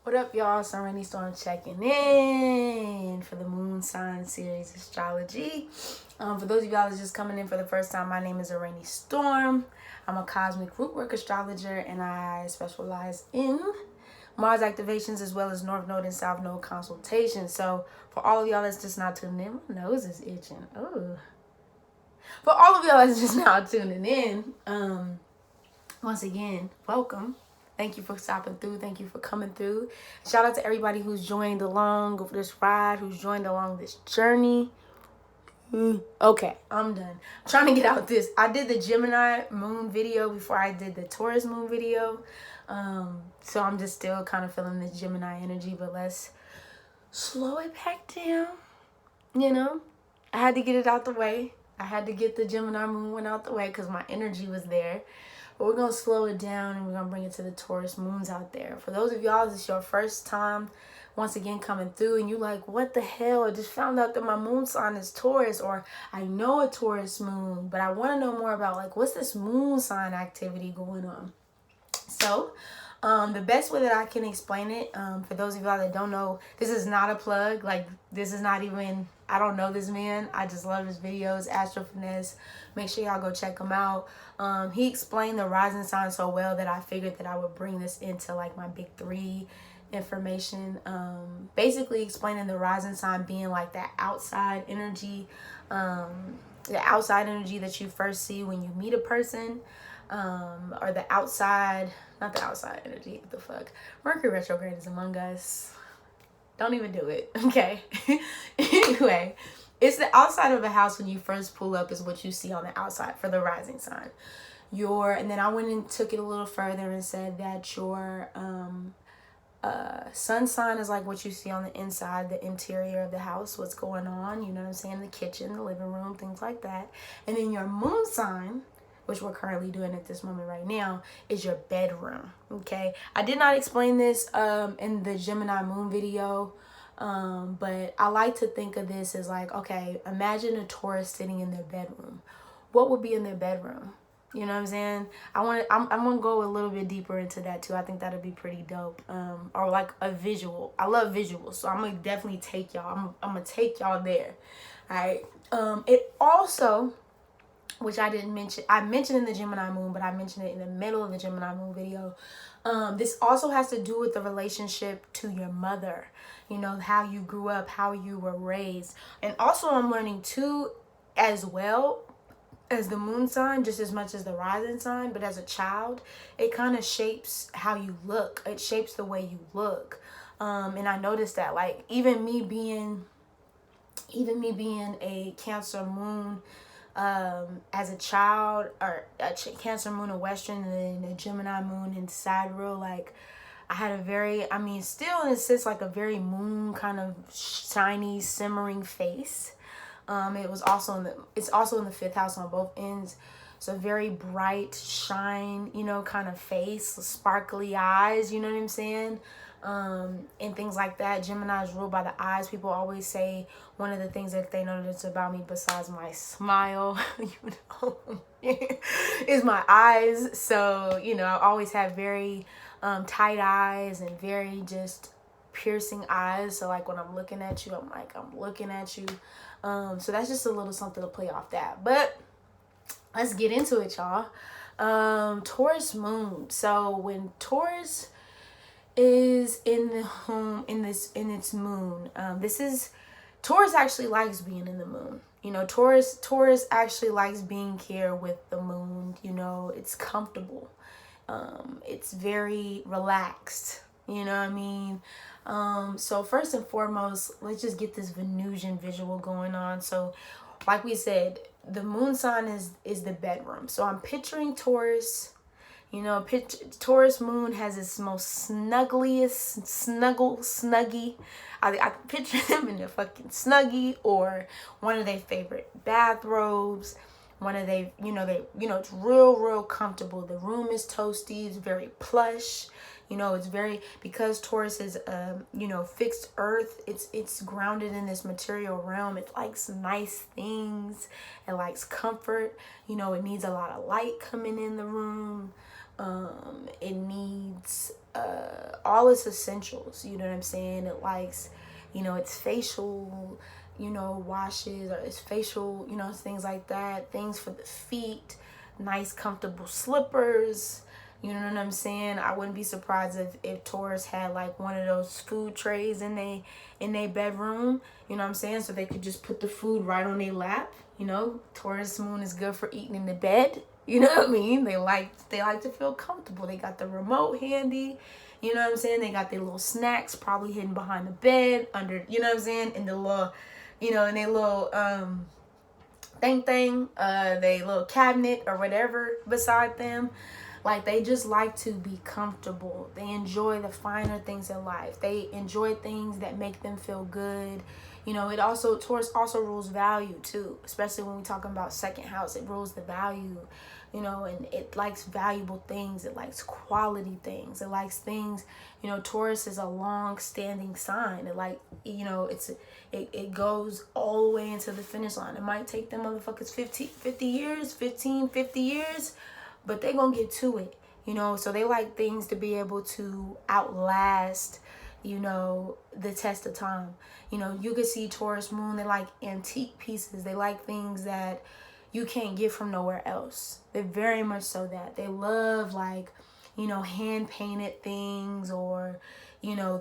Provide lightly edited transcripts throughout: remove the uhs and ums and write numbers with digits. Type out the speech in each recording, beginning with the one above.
What up, y'all? It's Araneae Storm checking in for the Moon Sign Series Astrology. For those of y'all that's just coming in for the first time, my name is Araneae Storm. I'm a cosmic rootwork astrologer, and I specialize in Mars activations as well as North Node and South Node consultations. So for all of y'all that's just not tuning in, my nose is itching. Oh. For all of y'all that's just now tuning in, once again, welcome. Thank you for stopping through. Thank you for coming through. Shout out to everybody who's joined along with this ride, who's joined along this journey. Okay, I'm done. I'm trying to get out this. I did the Gemini moon video before I did the Taurus moon video. So I'm just still kind of feeling this Gemini energy, but let's slow it back down. You know, I had to get it out the way. I had to get the Gemini moon one out the way because my energy was there. But we're going to slow it down and we're going to bring it to the Taurus moons out there. For those of y'all, this is your first time once again coming through and you like, what the hell? I just found out that my moon sign is Taurus, or I know a Taurus moon, but I want to know more about like, what's this moon sign activity going on? So the best way that I can explain it, for those of y'all that don't know, this is not a plug. Like, this is not even, I don't know this man. I just love his videos, Astro Finesse. Make sure y'all go check him out. He explained the rising sign so well that I figured that I would bring this into like my big three information. Basically explaining the rising sign being like that outside energy, the outside energy that you first see when you meet a person. Or the outside, not the outside energy, what the fuck. Mercury retrograde is among us. Don't even do it, okay? Anyway, it's the outside of a house when you first pull up is what you see on the outside for the rising sign. And then I went and took it a little further and said that your sun sign is like what you see on the inside, the interior of the house, what's going on, you know what I'm saying, the kitchen, the living room, things like that. And then your moon sign, which we're currently doing at this moment right now, is your bedroom, okay? I did not explain this in the Gemini moon video, but I like to think of this as like, okay, imagine a Taurus sitting in their bedroom. What would be in their bedroom? You know what I'm saying? I'm gonna go a little bit deeper into that too. I think that'd be pretty dope. Or like a visual. I love visuals, so I'm gonna definitely take y'all. I'm gonna take y'all there. All right. It also, which I didn't mention, I mentioned in the Gemini moon, but I mentioned it in the middle of the Gemini moon video. This also has to do with the relationship to your mother, you know, how you grew up, how you were raised. And also I'm learning too, as well as the moon sign, just as much as the rising sign, but as a child, it kind of shapes how you look. It shapes the way you look. And I noticed that, like, even me being a Cancer moon, as a child, or a Cancer moon in Western and then a Gemini moon in Sidereal, like I had a very, I mean, still in a sense, like a very moon kind of shiny, simmering face. It's also in the fifth house on both ends. So very bright, shine, you know, kind of face, sparkly eyes, you know what I'm saying? And things like that. Gemini is ruled by the eyes. People always say one of the things that they notice about me besides my smile, you know, is my eyes. So, you know, I always have very tight eyes and very just piercing eyes. So like when I'm looking at you, I'm looking at you. So that's just a little something to play off that. But let's get into it, y'all. Taurus moon. So when Taurus is in the home in its moon, Taurus actually likes being in the moon. You know, Taurus actually likes being here with the moon. You know, it's comfortable. It's very relaxed. You know what I mean? So first and foremost, let's just get this Venusian visual going on. So like we said, the moon sign is the bedroom. So I'm picturing Taurus. You know, Taurus moon has its most snuggy. I picture them in their fucking snuggie or one of their favorite bathrobes. It's real comfortable. The room is toasty. It's very plush. You know, it's very, because Taurus is, fixed earth. It's grounded in this material realm. It likes nice things. It likes comfort. You know, it needs a lot of light coming in the room. It needs all its essentials. You know what I'm saying? It likes, its facial, washes, or its facial, things like that. Things for the feet, nice comfortable slippers. You know what I'm saying? I wouldn't be surprised if Taurus had like one of those food trays in they bedroom. You know what I'm saying? So they could just put the food right on their lap. Taurus moon is good for eating in the bed. You know what I mean? They like to feel comfortable. They got the remote handy. You know what I'm saying? They got their little snacks probably hidden behind the bed, under, you know what I'm saying? In the little, in their little thing, they little cabinet or whatever beside them. Like, they just like to be comfortable. They enjoy the finer things in life. They enjoy things that make them feel good. Taurus also rules value too, especially when we're talking about second house. It rules the value, and it likes valuable things. It likes quality things. It likes things, Taurus is a long-standing sign. It goes all the way into the finish line. It might take them motherfuckers 50 years, but they gonna get to it, so they like things to be able to outlast, the test of time. You could see Taurus moon, they like antique pieces. They like things that you can't get from nowhere else. They're very much so that. They love like, hand painted things, or,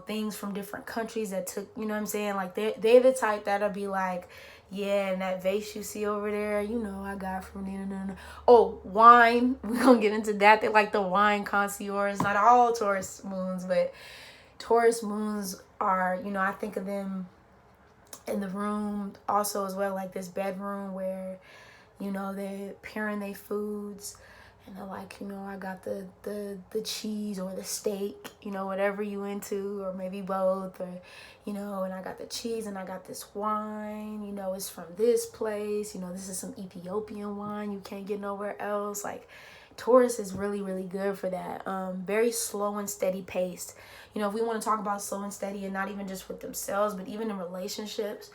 things from different countries that took, you know what I'm saying? Like they're the type that'll be like, yeah, and that vase you see over there, I got from there. Oh, wine. We're going to get into that. They like the wine connoisseurs. Not all Taurus moons, but Taurus moons are, I think of them in the room also as well, like this bedroom where, they're pairing their foods. And they're like, I got the cheese or the steak, whatever you into, or maybe both, or, and I got the cheese and I got this wine, it's from this place, this is some Ethiopian wine you can't get nowhere else. Like, Taurus is really, really good for that. Very slow and steady paced. If we want to talk about slow and steady, and not even just with themselves, but even in relationships,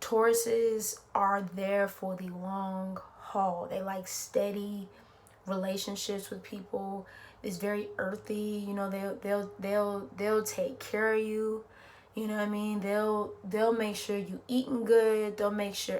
Tauruses are there for the long haul. They like steady relationships with people. It's very earthy. They'll take care of you. You know what I mean? They'll make sure you eating good. They'll make sure,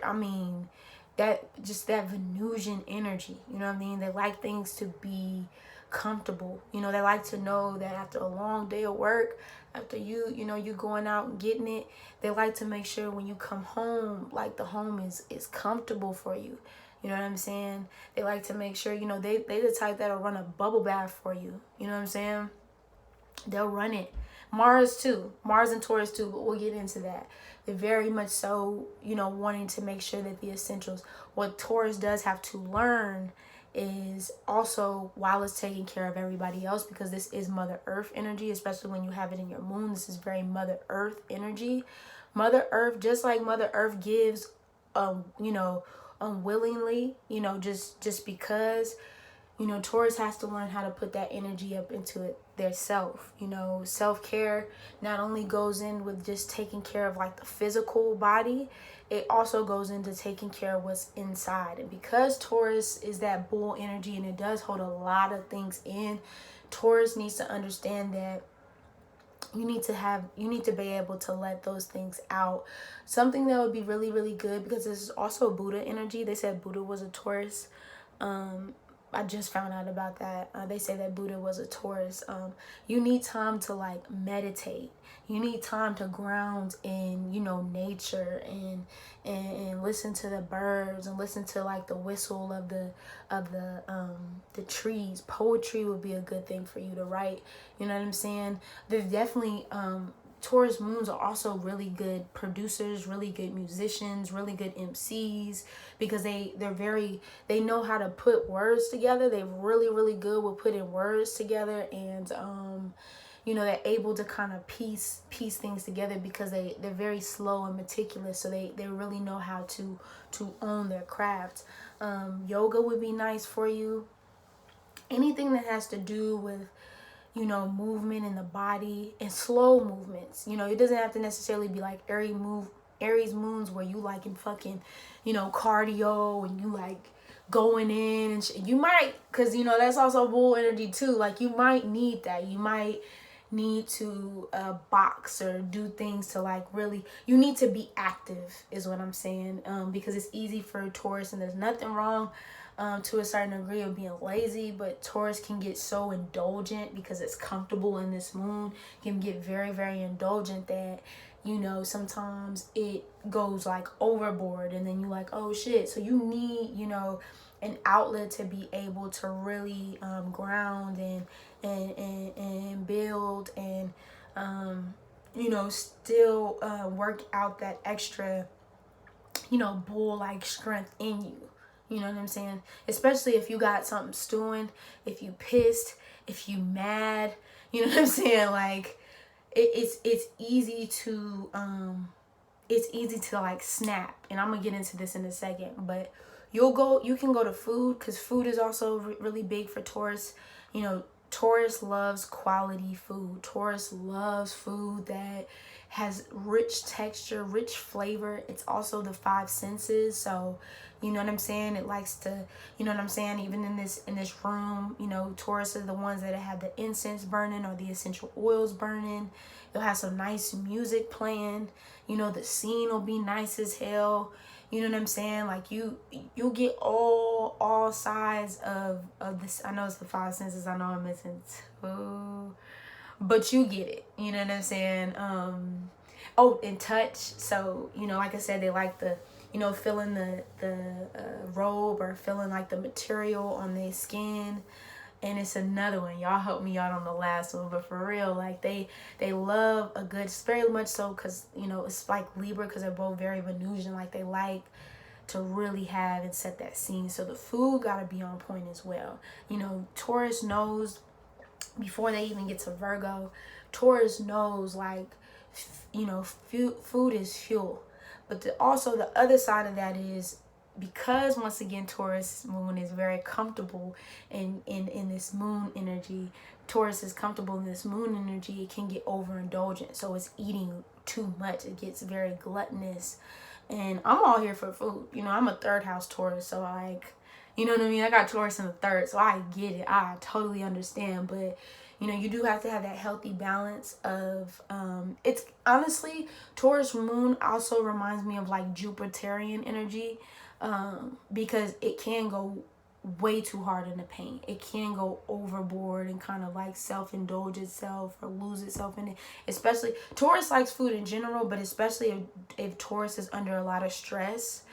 that Venusian energy. You know what I mean? They like things to be comfortable. They like to know that after a long day of work, after you going out and getting it, they like to make sure when you come home, like the home is comfortable for you. You know what I'm saying? They like to make sure, they the type that'll run a bubble bath for you. You know what I'm saying? They'll run it. Mars and Taurus too, but we'll get into that. They're very much so, wanting to make sure that the essentials. What Taurus does have to learn is also, while it's taking care of everybody else, because this is Mother Earth energy, especially when you have it in your moon, this is very Mother Earth energy. Mother Earth, just like Mother Earth gives, unwillingly, just because, Taurus has to learn how to put that energy up into it their self. Self-care not only goes in with just taking care of like the physical body, it also goes into taking care of what's inside. And because Taurus is that bull energy and it does hold a lot of things in, Taurus needs to understand that you need to be able to let those things out. Something that would be really, really good, because this is also Buddha energy. They said Buddha was a Taurus. I just found out about that. They say that Buddha was a Taurus. You need time to like meditate. You need time to ground in, nature and listen to the birds and listen to like the whistle of the trees. Poetry would be a good thing for you to write. You know what I'm saying? There's definitely Taurus moons are also really good producers, really good musicians, really good MCs, because they know how to put words together. They're really, really good with putting words together, and they're able to kind of piece things together because they're very slow and meticulous, so they really know how to own their craft. Yoga would be nice for you. Anything that has to do with movement in the body and slow movements. It doesn't have to necessarily be like Aries moons where you like in fucking, cardio, and you like going in and you might, because you know that's also bull energy too. Like you might need that. You might need to box or do things to like really, you need to be active is what I'm saying, because it's easy for Taurus, and there's nothing wrong to a certain degree of being lazy, but Taurus can get so indulgent because it's comfortable in this moon, can get very, very indulgent that, you know, sometimes it goes like overboard, and then you like, oh shit. So you need, you know, an outlet to be able to really ground and build and you know, still work out that extra, you know, bull like strength in you. You know what I'm saying? Especially if you got something stewing, if you pissed, if you mad, you know what I'm saying? Like it's easy to like snap. And I'm gonna get into this in a second, but you can go to food, because food is also really big for Taurus. You know, Taurus loves quality food. Taurus loves food that has rich texture, rich flavor. It's also the five senses. So, you know what I'm saying? It likes to, you know what I'm saying? Even in this room, you know, Taurus are the ones that have the incense burning or the essential oils burning. You'll have some nice music playing. You know, the scene will be nice as hell. You know what I'm saying? Like you'll get all sides of this. I know it's the five senses. I know I'm missing two, but you get it. You know what I'm saying? Oh, and touch. So, you know, like I said, they like the, you know, feeling the robe or feeling like the material on their skin. And it's another one. Y'all helped me out on the last one, but for real, like they love a good, very much so, because, you know, it's like Libra, because they're both very Venusian. Like they like to really have and set that scene. So the food got to be on point as well. You know, Taurus knows before they even get to Virgo. Taurus knows, like, you know, food is fuel. But also the other side of that is, because once again Taurus moon is very comfortable in this moon energy. Taurus is comfortable in this moon energy. It can get overindulgent, so it's eating too much. It gets very gluttonous, and I'm all here for food. You know, I'm a third house Taurus, so like, you know what I mean? I got Taurus in the third, so I get it. I totally understand, but you know, you do have to have that healthy balance of it's honestly, Taurus moon also reminds me of like Jupiterian energy. Because it can go way too hard in the paint. It can go overboard and kind of like self-indulge itself or lose itself in it. Especially, Taurus likes food in general, but especially if Taurus is under a lot of stress,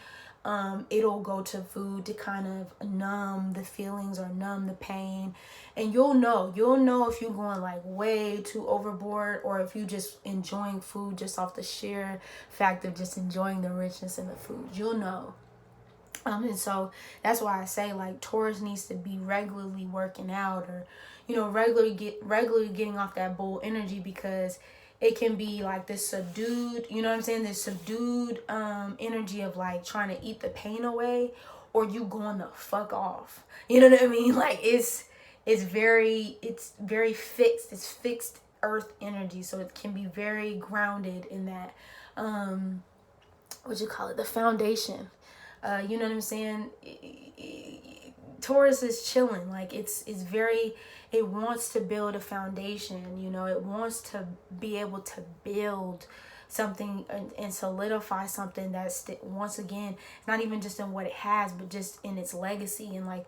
it'll go to food to kind of numb the feelings or numb the pain. And you'll know if you're going like way too overboard, or if you just enjoying food just off the sheer fact of just enjoying the richness in the food. You'll know. And so that's why I say, like, Taurus needs to be regularly working out, or, you know, regularly getting off that bull energy, because it can be like this subdued, you know what I'm saying? This subdued energy of like trying to eat the pain away, or you going the fuck off. You know what I mean? Like it's very fixed. It's fixed earth energy, so it can be very grounded in that what you call it, the foundation. You know what I'm saying? Taurus is chilling. Like it wants to build a foundation. You know, it wants to be able to build something and solidify something that's, once again, not even just in what it has, but just in its legacy, and like,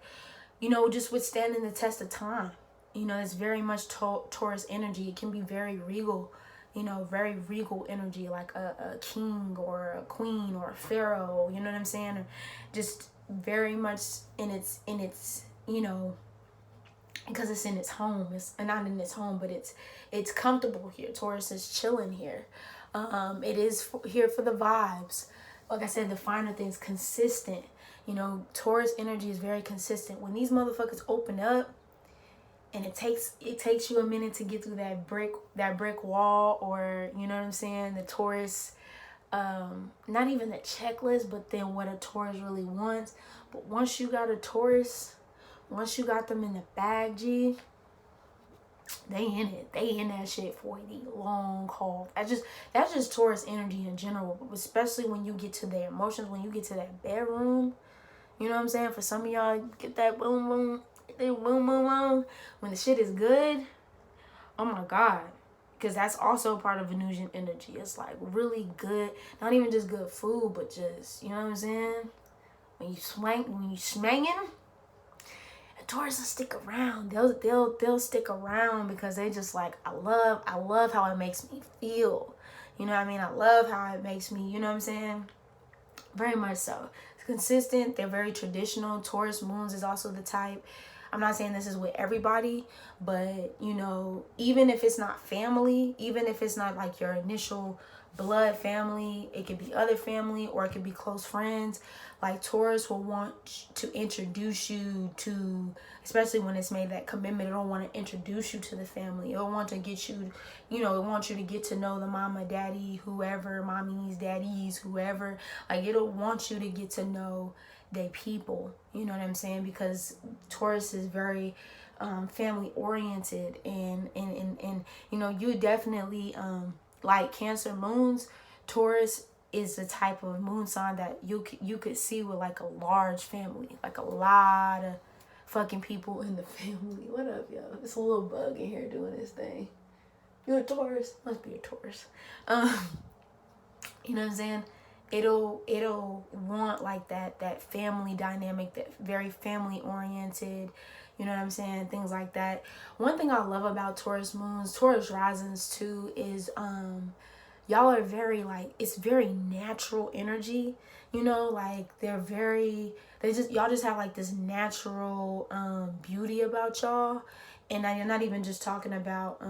you know, just withstanding the test of time. You know, it's very much Taurus energy. It can be very regal. You know, very regal energy, like a king or a queen or a pharaoh, you know what I'm saying? Or just very much in its, you know, because it's in its home. It's not in its home, but it's comfortable here. Taurus is chilling here. It is here for the vibes. Like I said, the finer things, consistent. You know, Taurus energy is very consistent. When these motherfuckers open up, and it takes you a minute to get through that brick wall, or, you know what I'm saying, the Taurus, not even the checklist, but then what a Taurus really wants. But once you got a Taurus, once you got them in the bag, G, they in it. They in that shit for the long haul. That's just Taurus energy in general, but especially when you get to their emotions, when you get to that bedroom, You know what I'm saying? For some of y'all, get that boom, boom, boom, boom, boom. When the shit is good, oh my God. Because that's also part of Venusian energy. It's like really good, not even just good food, but just, you know what I'm saying? When you smanging, Taurus will stick around. They'll stick around because they just like, I love how it makes me feel. You know what I mean? I love how it makes me, you know what I'm saying? Very much so. It's consistent. They're very traditional. Taurus moons is also the type. I'm not saying this is with everybody, but you know, even if it's not family, even if it's not like your initial blood family, it could be other family or it could be close friends. Like Taurus will want to introduce you to, especially when it's made that commitment, it'll want to introduce you to the family. It'll want to get you, you know, it wants you to get to know the mama, daddy, whoever, mommies, daddies, whoever. Like it'll want you to get to know they people, you know what I'm saying? Because Taurus is very family oriented, and you know, you definitely like Cancer moons. Taurus is the type of moon sign that you could see with like a large family, like a lot of fucking people in the family. What up, yo? It's a little bug in here doing this thing. You a Taurus? Must be a Taurus. You know what I'm saying? It'll want like that family dynamic, that very family oriented, you know what I'm saying, things like that. One thing I love about Taurus moons, Taurus risings too, is y'all are very like, it's very natural energy, you know, like y'all just have like this natural beauty about y'all. And now you're not even just talking about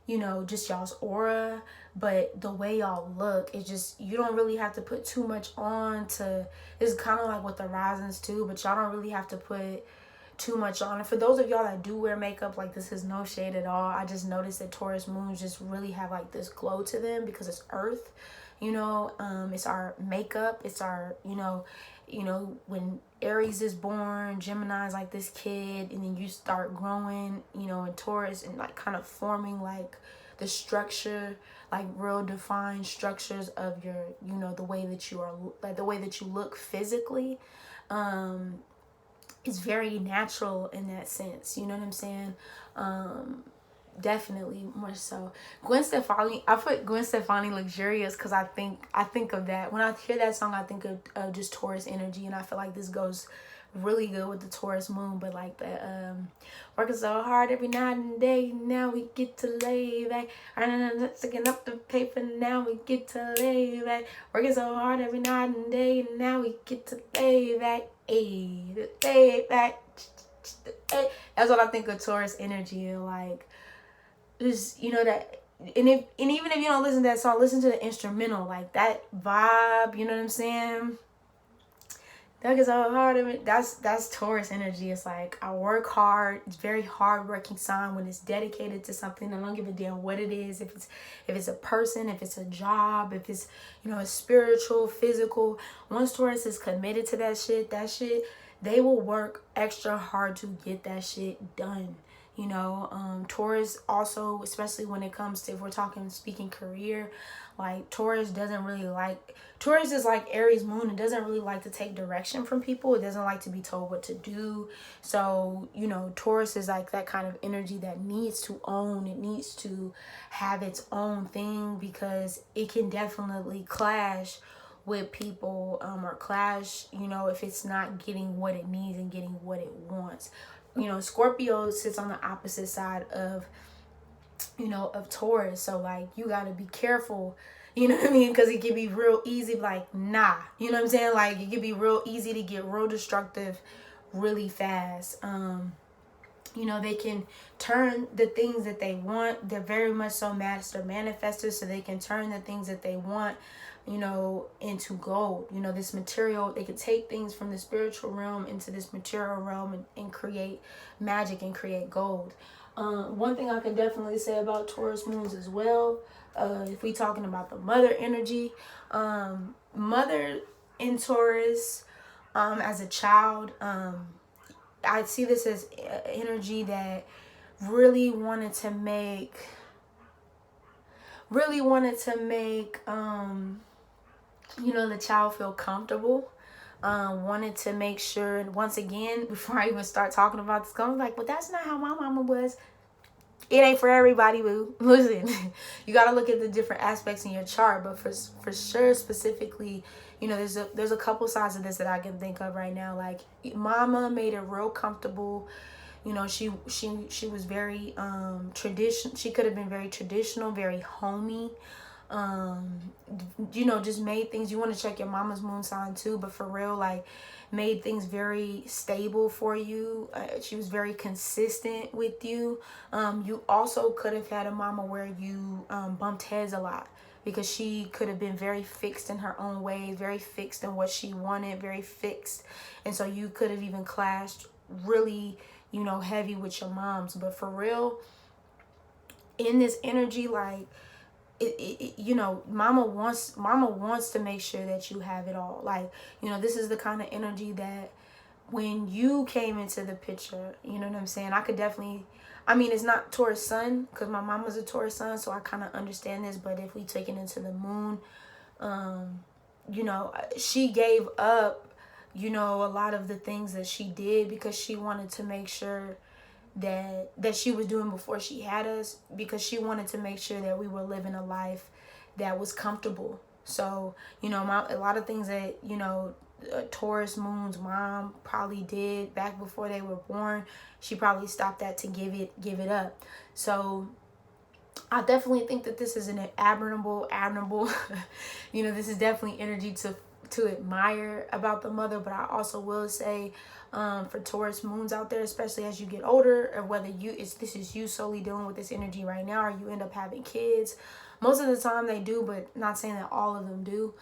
you know, just y'all's aura, but the way y'all look, it just, you don't really have to put too much on to, it's kind of like with the risings too, but y'all don't really have to put too much on. And for those of y'all that do wear makeup, like this is no shade at all. I just noticed that Taurus moons just really have like this glow to them because it's earth, you know, it's our makeup, it's our, you know, when Aries is born, Gemini is like this kid, and then you start growing, you know, in Taurus and like kind of forming like the structure, like real defined structures of your, you know, the way that you are, like the way that you look physically. It's very natural in that sense, you know what I'm saying? Definitely more so. Gwen Stefani, I put Gwen Stefani Luxurious because I think of that. When I hear that song, I think of just Taurus energy, and I feel like this goes really good with the Taurus moon. But like the working so hard every night and day, now we get to lay back. Sticking up the paper, now we get to lay back. Working so hard every night and day, and now we get to lay back. Hey, lay back. That's what I think of Taurus energy, and like, just, you know, that, and even if you don't listen to that song, listen to the instrumental, like that vibe, you know what I'm saying? That gets so hard of it. That's Taurus energy. It's like, I work hard. It's very hard working sign when it's dedicated to something. I don't give a damn what it is. If it's a person, if it's a job, if it's, you know, it's spiritual, physical. Once Taurus is committed to that shit, they will work extra hard to get that shit done. You know, Taurus also, especially when it comes to, if we're speaking career, like Taurus is like Aries moon. It doesn't really like to take direction from people. It doesn't like to be told what to do. So, you know, Taurus is like that kind of energy that needs to own. It needs to have its own thing, because it can definitely clash with people, or clash, you know, if it's not getting what it needs and getting what it wants. You know, Scorpio sits on the opposite side of, you know, of Taurus. So like, you got to be careful, you know what I mean? Because it can be real easy, like, nah, you know what I'm saying? Like, it can be real easy to get real destructive really fast. You know, they can turn the things that they want. They're very much so master manifestors, so they can turn the things that they want, you know, into gold. You know, this material, they could take things from the spiritual realm into this material realm and create magic and create gold. One thing I can definitely say about Taurus moons as well, if we talking about the mother energy, mother in Taurus, as a child, I see this as energy that really wanted to make, you know, the child feel comfortable. wanted to make sure, and once again, before I even start talking about this, I was like, well, that's not how my mama was. It ain't for everybody, boo. Listen, you got to look at the different aspects in your chart, but for sure, specifically, there's a couple sides of this that I can think of right now. Like, mama made it real comfortable. She was very traditional. She could have been very traditional, very homey. Just made things. You want to check your mama's moon sign too, but for real, like, made things very stable for you. She was very consistent with you. You also could have had a mama where you bumped heads a lot, because she could have been very fixed in her own ways, very fixed in what she wanted, very fixed. And so you could have even clashed really, heavy with your moms. But for real, in this energy, like, mama wants to make sure that you have it all. Like, this is the kind of energy that when you came into the picture, you know what I'm saying? I could definitely, it's not Taurus sun, because my mom was a Taurus sun, so I kind of understand this. But if we take it into the moon, she gave up, a lot of the things that she did, because she wanted to make sure that she was doing before she had us, because she wanted to make sure that we were living a life that was comfortable. So, a lot of things that, Taurus moon's mom probably did back before they were born, she probably stopped that to give it up. So I definitely think that this is an admirable, this is definitely energy to admire about the mother. But I also will say, for Taurus moons out there, especially as you get older, or whether this is you solely dealing with this energy right now, or you end up having kids. Most of the time they do, but not saying that all of them do.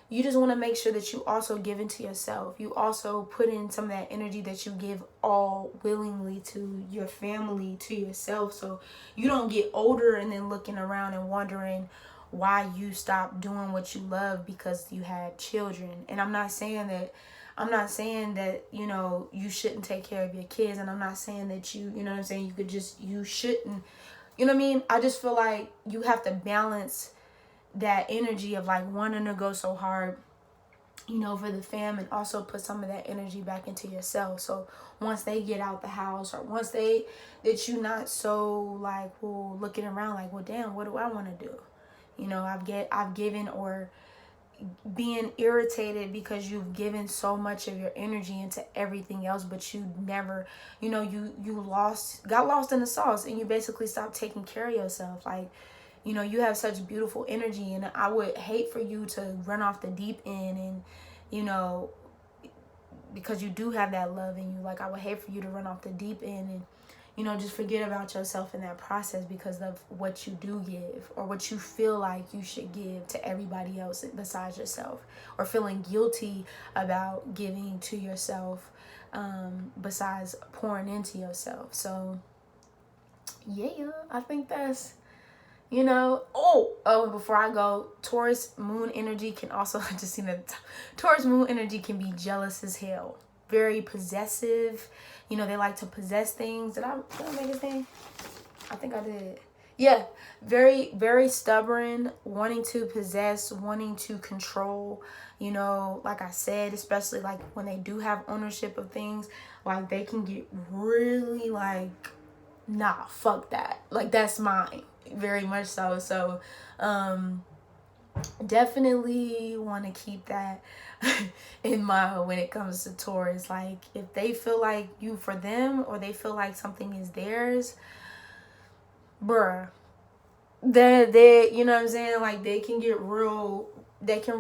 You just want to make sure that you also give into yourself. You also put in some of that energy that you give all willingly to your family, to yourself, so you don't get older and then looking around and wondering why you stopped doing what you love because you had children. And I'm not saying that you shouldn't take care of your kids, and I'm not saying that you shouldn't, I just feel like you have to balance that energy of like wanting to go so hard, for the fam, and also put some of that energy back into yourself. So once they get out the house, or once that you not so like, well, looking around like, well, damn, what do I want to do? I've given, or being irritated because you've given so much of your energy into everything else, but you never, you got lost in the sauce, and you basically stopped taking care of yourself. Like, you have such beautiful energy, and I would hate for you to run off the deep end, and because you do have that love in you. Like, I would hate for you to run off the deep end and just forget about yourself in that process because of what you do give, or what you feel like you should give to everybody else besides yourself, or feeling guilty about giving to yourself, besides pouring into yourself. So yeah, I think that's, before I go, Taurus moon energy can also, I just seen that Taurus moon energy can be jealous as hell, very possessive. They like to possess things. Did I make a thing? I think I did. Yeah, very, very stubborn, wanting to possess, wanting to control. Like I said, especially like when they do have ownership of things, like they can get really like, nah, fuck that. Like, that's mine. Very much so. So, definitely want to keep that in mind when it comes to Taurus. Like, if they feel like you for them, or they feel like something is theirs, bruh, they you know what I'm saying? Like, they can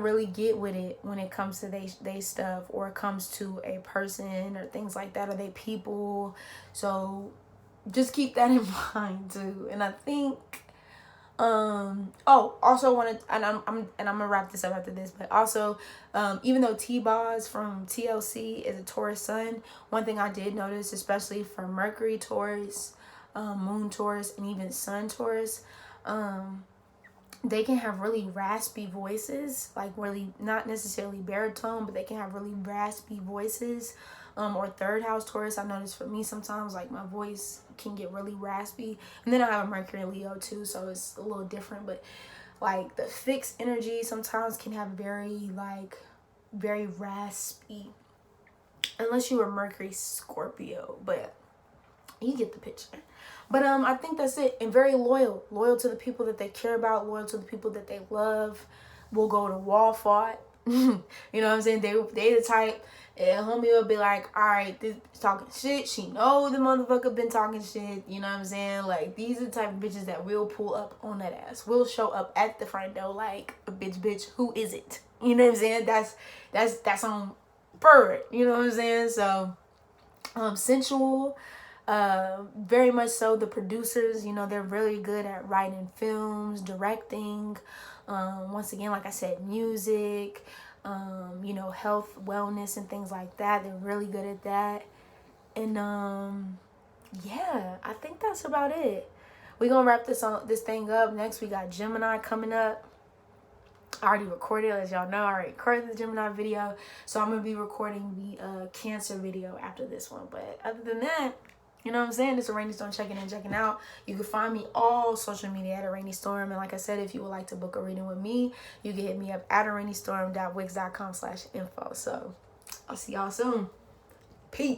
really get with it when it comes to they stuff, or it comes to a person or things like that, or they people. So just keep that in mind too. And I think also wanted, and I'm gonna wrap this up after this, but also, even though T-Boz from TLC is a Taurus sun, one thing I did notice, especially for Mercury Taurus, Moon Taurus, and even Sun Taurus, they can have really raspy voices, like really not necessarily baritone, but they can have really raspy voices. Or third house Taurus, I noticed for me sometimes, like, my voice can get really raspy. And then I have a Mercury and Leo too, so it's a little different. But like, the fixed energy sometimes can have very like very raspy. Unless you were Mercury Scorpio, but you get the picture. But I think that's it. And very loyal to the people that they care about, loyal to the people that they love. Will go to wall fought. You know what I'm saying? They the type. And homie will be like, all right, this talking shit. She know the motherfucker been talking shit. You know what I'm saying? Like, these are the type of bitches that will pull up on that ass. Will show up at the front door like, bitch, who is it? You know what I'm saying? That's on bird. You know what I'm saying? So, sensual. Very much so. The producers, you know, they're really good at writing films, directing. Once again, like I said, music. You know, health, wellness, and things like that. They're really good at that. And yeah, I think that's about it. We're gonna wrap this thing up. Next, we got Gemini coming up. I already recorded, as y'all know. I already recorded the Gemini video, so I'm gonna be recording the Cancer video after this one. But other than that, you know what I'm saying? It's Araneae Storm checking in, checking out. You can find me all social media at Araneae Storm. And like I said, if you would like to book a reading with me, you can hit me up at araneastorm.wix.com/info. So I'll see y'all soon. Peace.